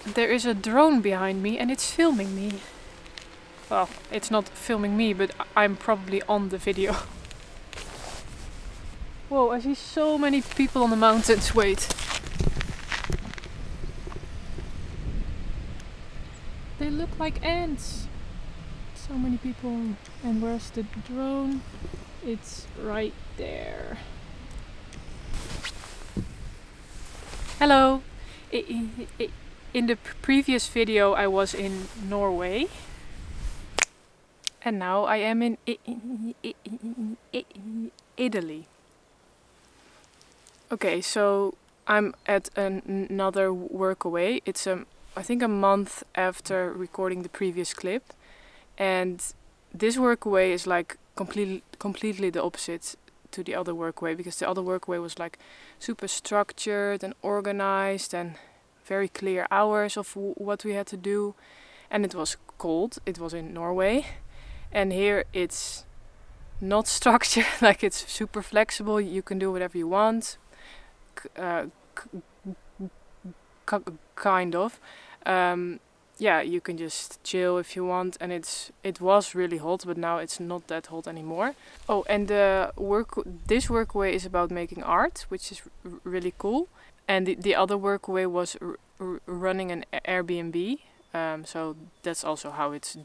There is a drone behind me and it's filming me. Well, it's not filming me, but I'm probably on the video. Whoa, I see so many people on the mountains. Wait. They look like ants. So many people. And where's the drone? It's right there. Hello! In the previous video I was in Norway. And now I am in Italy. Okay, so I'm at another workaway. It's I think a month after recording the previous clip. And this workaway is like completely the opposite to the other workaway, because the other workaway was like super structured and organized and very clear hours of what we had to do, and it was cold. It was in Norway, and here it's not structured. Like, it's super flexible. You can do whatever you want, kind of. Yeah, you can just chill if you want, and it was really hot, but now it's not that hot anymore. Oh, and this workaway is about making art, which is really cool. And the other workaway was running an Airbnb, so that's also how it's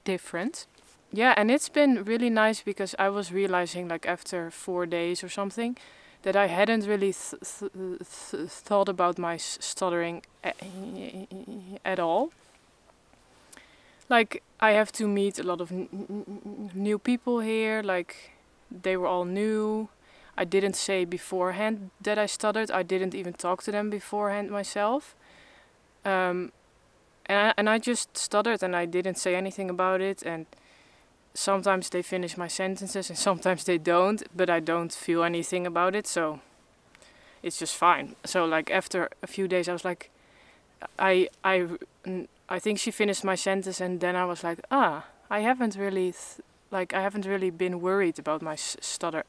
different. Yeah, and it's been really nice, because I was realizing, like after 4 days or something, that I hadn't really thought about my stuttering at all. Like, I have to meet a lot of new people here, like they were all new. I didn't say beforehand that I stuttered. I didn't even talk to them beforehand myself. And I just stuttered, and I didn't say anything about it. And sometimes they finish my sentences and sometimes they don't, but I don't feel anything about it, so it's just fine. So like after a few days I was like, I think she finished my sentence, and then I was like, I haven't really been worried about my stutter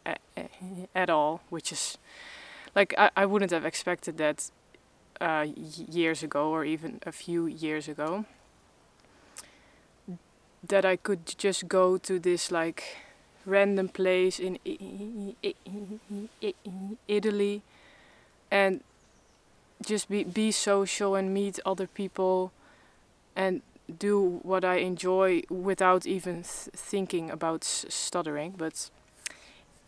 at all, which is like, I wouldn't have expected that years ago, or even a few years ago, that I could just go to this like random place in Italy and just be social and meet other people and do what I enjoy without even thinking about stuttering. But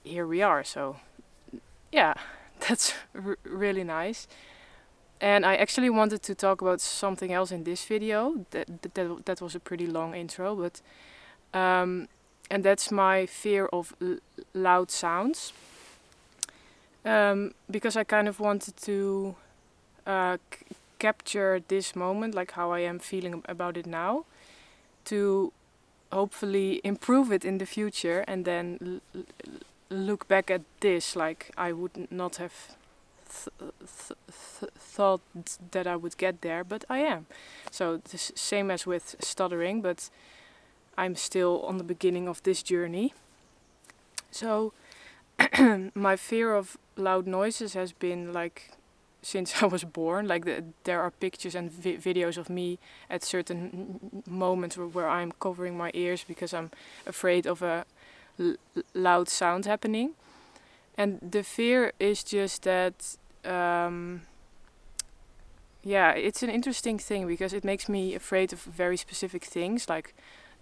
here we are, so yeah, that's really nice. And I actually wanted to talk about something else in this video. That was a pretty long intro, but and that's my fear of loud sounds. Because I kind of wanted to capture this moment, like how I am feeling about it now, to hopefully improve it in the future, and then look back at this like I would not have thought that I would get there, but I am. So the same as with stuttering, but I'm still on the beginning of this journey. So my fear of loud noises has been like since I was born. Like there are pictures and videos of me at certain moments where I'm covering my ears because I'm afraid of a loud sound happening. And the fear is just that yeah, it's an interesting thing, because it makes me afraid of very specific things, like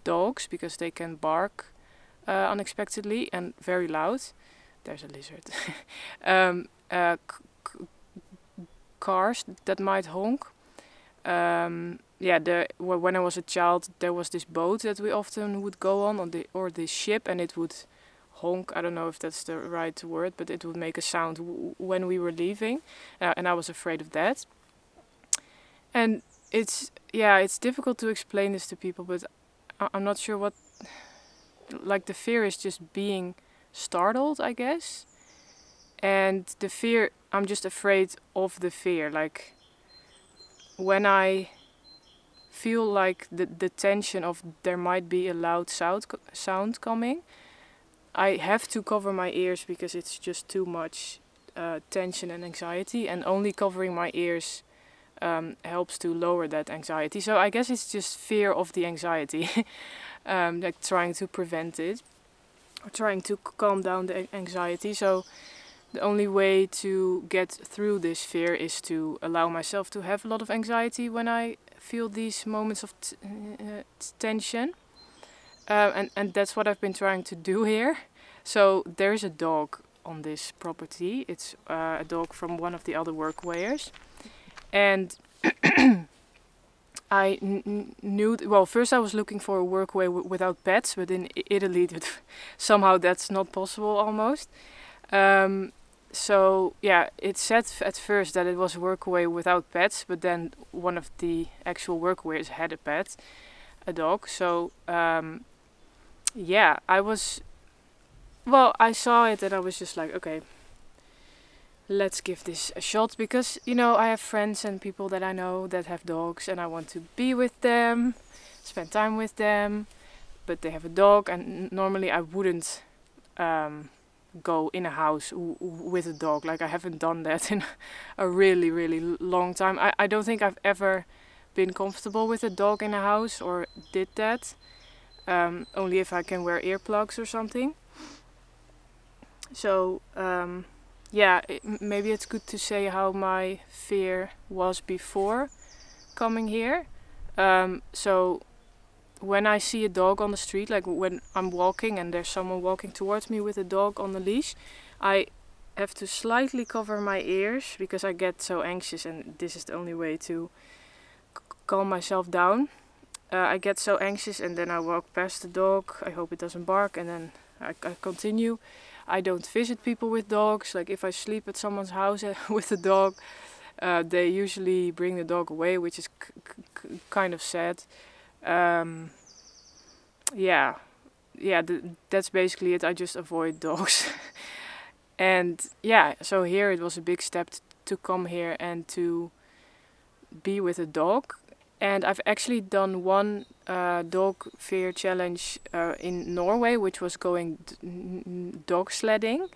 dogs, because they can bark unexpectedly and very loud. There's a lizard. Cars that might honk. Yeah, when I was a child, there was this boat that we often would go on or this ship, and it would honk. I don't know if that's the right word, but it would make a sound when we were leaving, and I was afraid of that. And it's difficult to explain this to people, but I'm not sure what. Like, the fear is just being startled, I guess. And the fear, I'm just afraid of the fear. Like, when I feel like the tension of there might be a loud sound coming, I have to cover my ears, because it's just too much tension and anxiety. And only covering my ears helps to lower that anxiety. So I guess it's just fear of the anxiety, like trying to prevent it, or trying to calm down the anxiety. So the only way to get through this fear is to allow myself to have a lot of anxiety when I feel these moments of tension. And that's what I've been trying to do here. So there's a dog on this property. It's a dog from one of the other workwears. And I knew, well, first I was looking for a workwear without pets, but in Italy somehow that's not possible almost. So yeah, it said at first that it was a workaway without pets, but then one of the actual workwears had a pet, a dog. So yeah, I saw it and I was just like, okay, let's give this a shot, because you know, I have friends and people that I know that have dogs and I want to be with them, spend time with them, but they have a dog, and normally I wouldn't go in a house with a dog. Like, I haven't done that in a really, really long time. I don't think I've ever been comfortable with a dog in a house or did that. Only if I can wear earplugs or something. So yeah, maybe it's good to say how my fear was before coming here. So when I see a dog on the street, like when I'm walking and there's someone walking towards me with a dog on the leash, I have to slightly cover my ears because I get so anxious, and this is the only way to calm myself down. I get so anxious and then I walk past the dog, I hope it doesn't bark, and then I continue. I don't visit people with dogs. Like, if I sleep at someone's house with a dog, they usually bring the dog away, which is kind of sad. Yeah, that's basically it. I just avoid dogs. And yeah, so here it was a big step to come here and to be with a dog. And I've actually done one dog fear challenge in Norway, which was going dog sledding.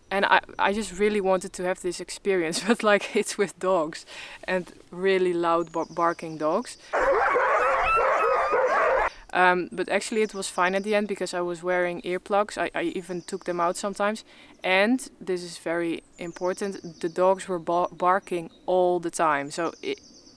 And I just really wanted to have this experience, but like, it's with dogs and really loud barking dogs. But actually it was fine at the end because I was wearing earplugs. I even took them out sometimes. And this is very important, the dogs were barking all the time. So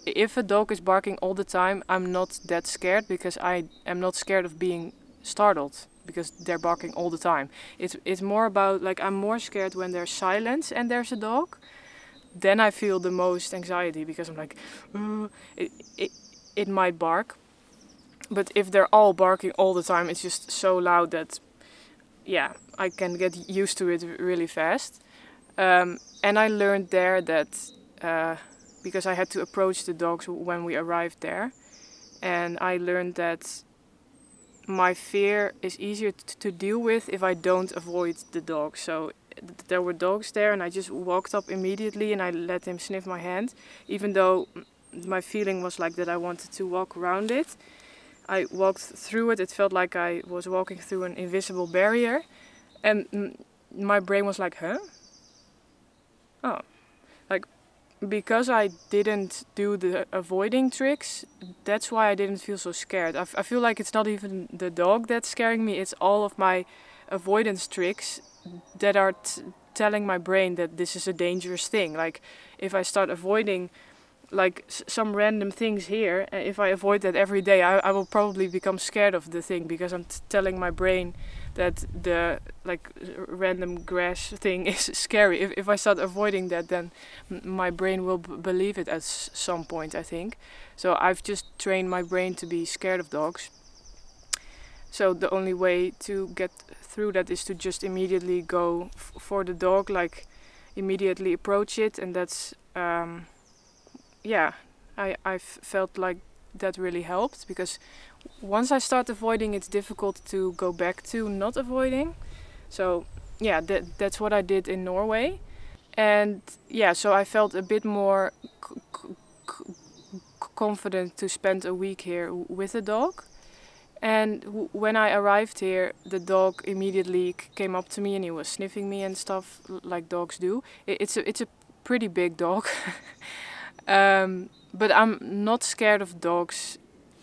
if a dog is barking all the time, I'm not that scared, because I am not scared of being startled because they're barking all the time. It's more about, like, I'm more scared when there's silence and there's a dog. Then I feel the most anxiety because I'm like, it might bark. But if they're all barking all the time, it's just so loud that, yeah, I can get used to it really fast. And I learned there that, because I had to approach the dogs when we arrived there, and I learned that my fear is easier to deal with if I don't avoid the dogs. So there were dogs there and I just walked up immediately and I let him sniff my hand, even though my feeling was like that I wanted to walk around it. I walked through it. It felt like I was walking through an invisible barrier, and my brain was like, huh? Oh, like, because I didn't do the avoiding tricks, that's why I didn't feel so scared. I feel like it's not even the dog that's scaring me, it's all of my avoidance tricks that are telling my brain that this is a dangerous thing. Like, if I start avoiding like some random things here, if I avoid that every day, I will probably become scared of the thing, because I'm telling my brain that the like random grass thing is scary. If I start avoiding that, then my brain will believe it at some point, I think. So I've just trained my brain to be scared of dogs. So the only way to get through that is to just immediately go for the dog, like immediately approach it, and that's yeah, I felt like that really helped, because once I start avoiding, it's difficult to go back to not avoiding. So yeah, that's what I did in Norway. And yeah, so I felt a bit more confident to spend a week here with a dog. And when I arrived here, the dog immediately came up to me and he was sniffing me and stuff like dogs do. It's a pretty big dog. But I'm not scared of dogs,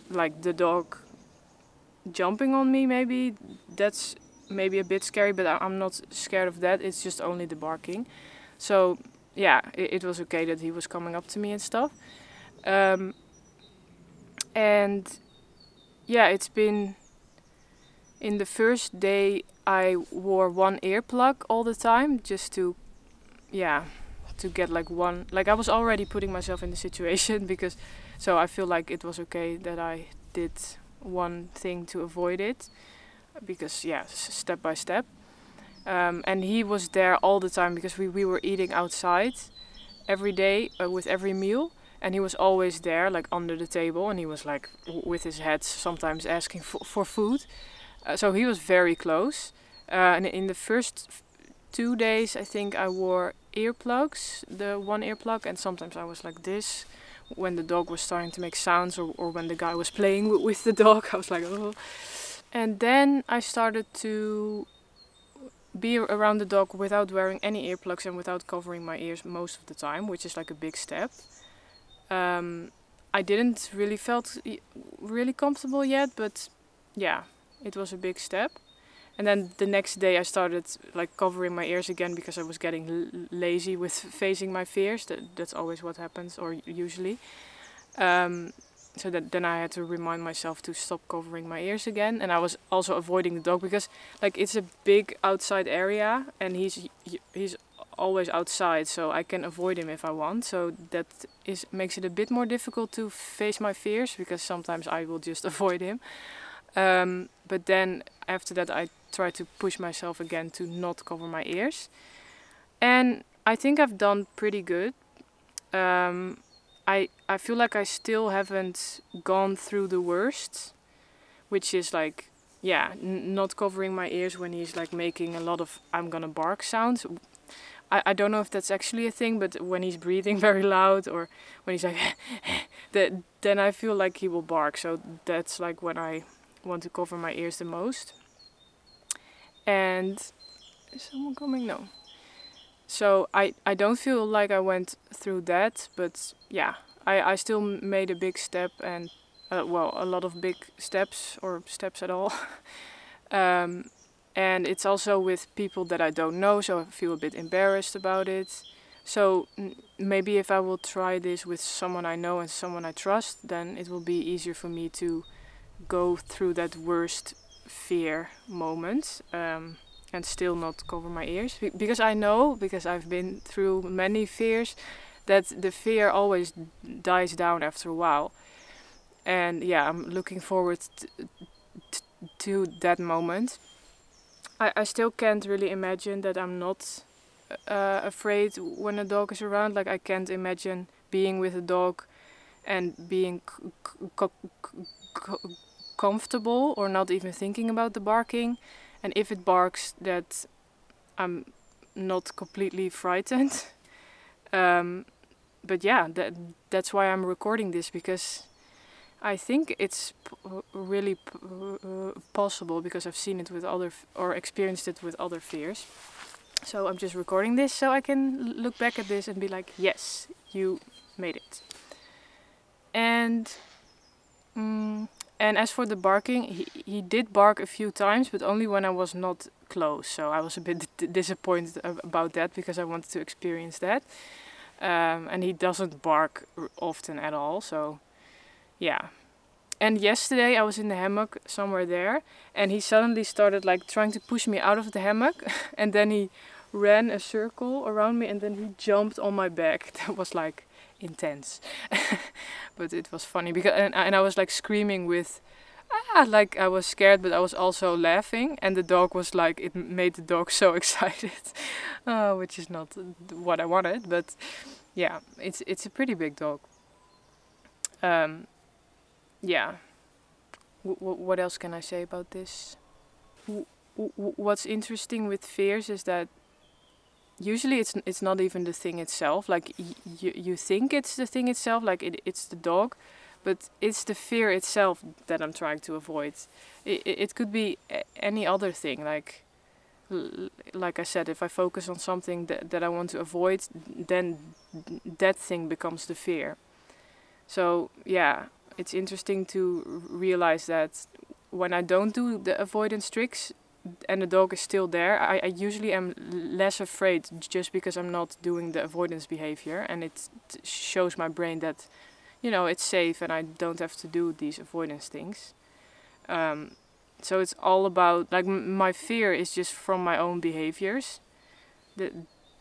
like the dog jumping on me maybe. That's maybe a bit scary, but I'm not scared of that. It's just only the barking. So yeah, it was okay that he was coming up to me and stuff. And yeah, it's been, in the first day I wore one earplug all the time just to, yeah, to get like one, like I was already putting myself in the situation because, so I feel like it was okay that I did one thing to avoid it, because yeah, step by step. And he was there all the time because we were eating outside every day with every meal, and he was always there, like under the table, and he was like with his head sometimes asking for food. So he was very close. And in the first 2 days, I think I wore earplugs, the one earplug, and sometimes I was like this when the dog was starting to make sounds, or when the guy was playing with the dog. I was like, oh. And then I started to be around the dog without wearing any earplugs and without covering my ears most of the time, which is like a big step. I didn't really felt really comfortable yet, but yeah, it was a big step. And then the next day I started like covering my ears again because I was getting lazy with facing my fears. That's always what happens, or usually. So then I had to remind myself to stop covering my ears again. And I was also avoiding the dog because like it's a big outside area and he's always outside, so I can avoid him if I want. So that makes it a bit more difficult to face my fears, because sometimes I will just avoid him. But then after that I try to push myself again to not cover my ears. And I think I've done pretty good. I feel like I still haven't gone through the worst, which is like, yeah, not covering my ears when he's like making a lot of I'm gonna bark sounds. I don't know if that's actually a thing, but when he's breathing very loud, or when he's like then I feel like he will bark. So that's like when I want to cover my ears the most. And is someone coming? No. So I don't feel like I went through that, but yeah, I still made a big step, and well, a lot of big steps, or steps at all. And it's also with people that I don't know, so I feel a bit embarrassed about it. So maybe if I will try this with someone I know and someone I trust, then it will be easier for me to go through that worst fear moment, and still not cover my ears. Because I know, because I've been through many fears, that the fear always dies down after a while. And yeah, I'm looking forward to that moment. I still can't really imagine that I'm not afraid when a dog is around. Like I can't imagine being with a dog and being comfortable, or not even thinking about the barking. And if it barks, that I'm not completely frightened. But yeah, that's why I'm recording this, because I think it's really possible, because I've seen it with other, or experienced it with other fears. So I'm just recording this so I can look back at this and be like, yes, you made it. And as for the barking, he did bark a few times, but only when I was not close. So I was a bit disappointed about that, because I wanted to experience that. And he doesn't bark often at all, so yeah. And yesterday I was in the hammock somewhere there, and he suddenly started like trying to push me out of the hammock, and then he ran a circle around me, and then he jumped on my back. That was like intense. But it was funny, because and I was like screaming with like I was scared, but I was also laughing, and the dog was like, it made the dog so excited. Which is not what I wanted, but yeah, it's a pretty big dog. Yeah. What else can I say about this? What's interesting with fears is that usually it's not even the thing itself. Like you think it's the thing itself, like it's the dog, but it's the fear itself that I'm trying to avoid. It could be any other thing, like like I said, if I focus on something that I want to avoid, then that thing becomes the fear. So yeah, it's interesting to realize that when I don't do the avoidance tricks and the dog is still there, I usually am less afraid just because I'm not doing the avoidance behavior, and it shows my brain that, you know, it's safe and I don't have to do these avoidance things. So it's all about, like, my fear is just from my own behaviors.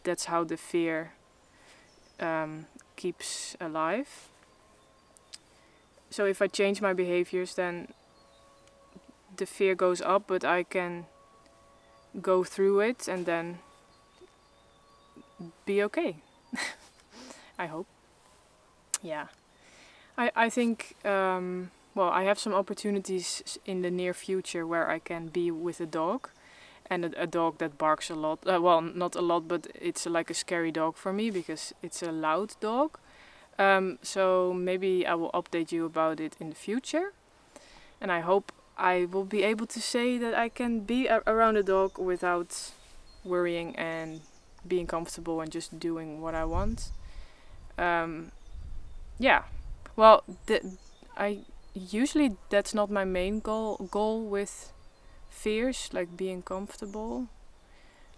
That's how the fear keeps alive. So if I change my behaviors, then the fear goes up, but I can go through it and then be okay. I hope. Yeah. I think, well, I have some opportunities in the near future where I can be with a dog. And a dog that barks a lot. Well, not a lot, but it's like a scary dog for me because it's a loud dog. So maybe I will update you about it in the future. And I hope I will be able to say that I can be around a dog without worrying and being comfortable and just doing what I want. Yeah. Well, usually that's not my main goal with fears, like being comfortable.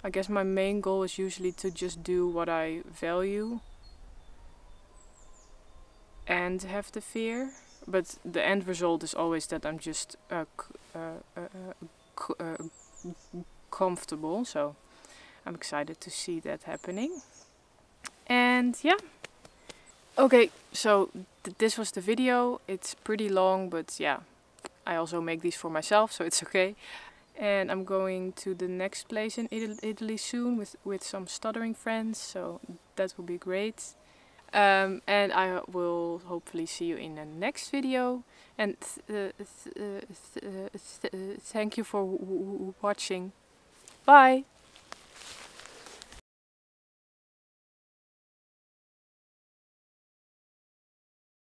I guess my main goal is usually to just do what I value and have the fear, but the end result is always that I'm just comfortable, so I'm excited to see that happening. And yeah, okay, so this was the video. It's pretty long, but yeah, I also make these for myself, so it's okay. And I'm going to the next place in Italy soon with some stuttering friends, so that will be great. And I will hopefully see you in the next video. And thank you for watching. Bye!